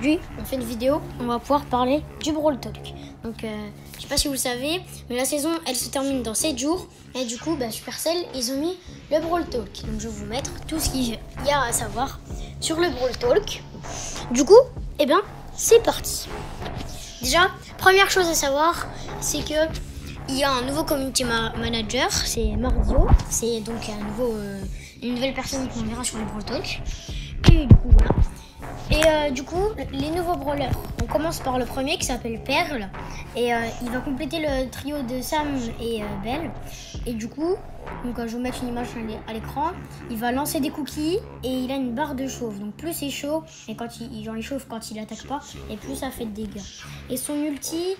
Aujourd'hui, on fait une vidéo, on va pouvoir parler du Brawl Talk. Donc, je sais pas si vous le savez, mais la saison, elle se termine dans 7 jours. Et du coup, Supercell, ils ont mis le Brawl Talk. Donc, je vais vous mettre tout ce qu'il y a à savoir sur le Brawl Talk. Du coup, c'est parti. Déjà, première chose à savoir, c'est que il y a un nouveau community manager, c'est Mardio. C'est donc une nouvelle personne qu'on verra sur le Brawl Talk. Et du coup, voilà. Et du coup, les nouveaux brawlers, on commence par le premier qui s'appelle Perle. Et il va compléter le trio de Sam et Belle. Et du coup, donc, je vais vous mettre une image à l'écran. Il va lancer des cookies et il a une barre de chauffe. Donc plus c'est chaud, et quand il chauffe quand il attaque pas, et plus ça fait de dégâts. Et son ulti,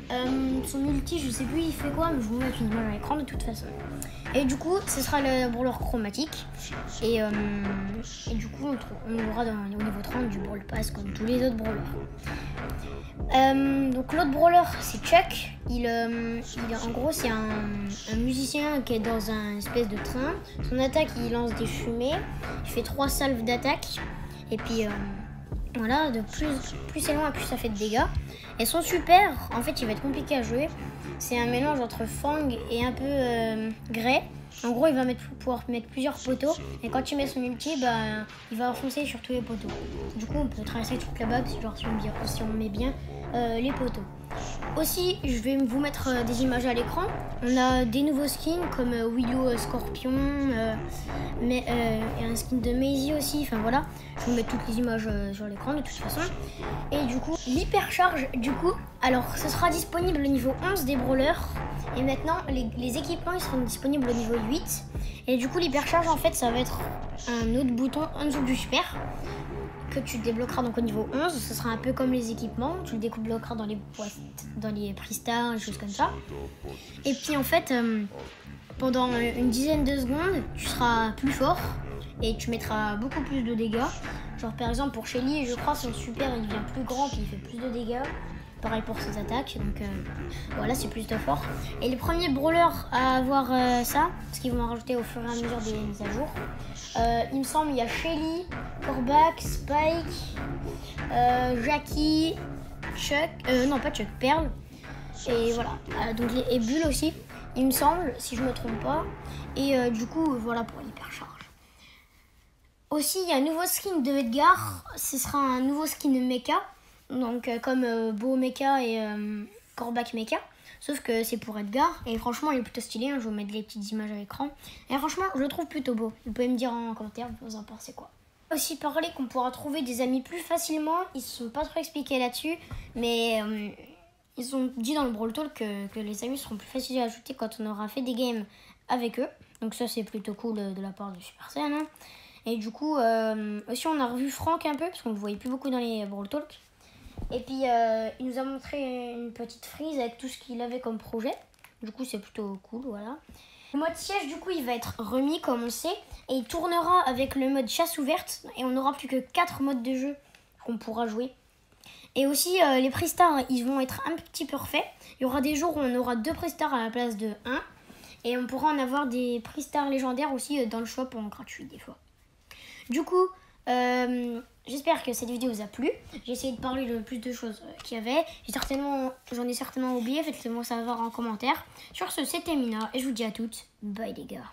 je sais plus il fait quoi, mais je vais vous mettre une image à l'écran de toute façon. Et du coup, ce sera le brawler chromatique. Et du coup, on aura au niveau 30 du brawl pass comme tous les autres brawlers. Donc l'autre brawler, c'est Chuck. En gros, c'est un musicien qui est dans un espèce de train. Son attaque, il lance des fumées. Il fait 3 salves d'attaque. Et puis voilà, de plus c'est loin, plus ça fait de dégâts. Et son super, en fait, il va être compliqué à jouer. C'est un mélange entre Fang et un peu Grey. En gros, il va pouvoir mettre plusieurs poteaux. Et quand il met son ulti, il va enfoncer sur tous les poteaux. Du coup, on peut traverser toute la map si on met bien les poteaux. Aussi, je vais vous mettre des images à l'écran. On a des nouveaux skins comme Willow Scorpion, et un skin de Maisie aussi. Enfin voilà, je vais vous mettre toutes les images sur l'écran de toute façon. Et du coup, l'hypercharge, alors ce sera disponible au niveau 11 des brawlers. Et maintenant, les équipements ils seront disponibles au niveau 8. Et du coup, l'hypercharge, en fait, ça va être un autre bouton en dessous du super que tu débloqueras donc au niveau 11. Ce sera un peu comme les équipements. Tu le débloqueras dans les prix stars, des choses comme ça. Et puis, en fait, pendant une dizaine de secondes, tu seras plus fort et tu mettras beaucoup plus de dégâts. Genre, par exemple, pour Shelly, je crois, son super, il devient plus grand puis il fait plus de dégâts. Pareil pour ses attaques, donc voilà, c'est plus de fort. Et les premiers brawlers à avoir ça, parce qu'ils vont en rajouter au fur et à mesure des mises à jour. Il me semble il y a Shelly, Corbac, Spike, Jackie, Chuck, non pas Chuck, Perle. Et voilà, donc et Bull aussi, il me semble, si je me trompe pas. Et du coup, voilà pour l'hypercharge. Aussi, il y a un nouveau skin de Edgar, ce sera un nouveau skin de Mecha. Donc comme Beau Mecha et Corbac Mecha, sauf que c'est pour Edgar et franchement il est plutôt stylé, hein. Je vais vous mettre les petites images à l'écran et franchement je le trouve plutôt beau. Vous pouvez me dire en commentaire vous en pensez quoi. Aussi parler qu'on pourra trouver des amis plus facilement, ils se sont pas trop expliqués là-dessus, mais ils ont dit dans le Brawl Talk que les amis seront plus faciles à ajouter quand on aura fait des games avec eux, donc ça c'est plutôt cool de la part de Supercell, hein. Et du coup aussi on a revu Franck un peu parce qu'on le voyait plus beaucoup dans les Brawl Talk. Et puis, il nous a montré une petite frise avec tout ce qu'il avait comme projet. Du coup, c'est plutôt cool, voilà. Le mode siège, du coup, il va être remis, comme on le sait. Et il tournera avec le mode chasse ouverte. Et on n'aura plus que 4 modes de jeu qu'on pourra jouer. Et aussi, les prix stars, ils vont être un petit peu refaits. Il y aura des jours où on aura 2 prix stars à la place de 1. Et on pourra en avoir des prix stars légendaires aussi dans le shop en gratuit, des fois. Du coup... j'espère que cette vidéo vous a plu. J'ai essayé de parler de plus de choses qu'il y avait. J'en ai certainement oublié. Faites-le moi savoir en commentaire. Sur ce, c'était Mina et je vous dis à toutes, bye les gars.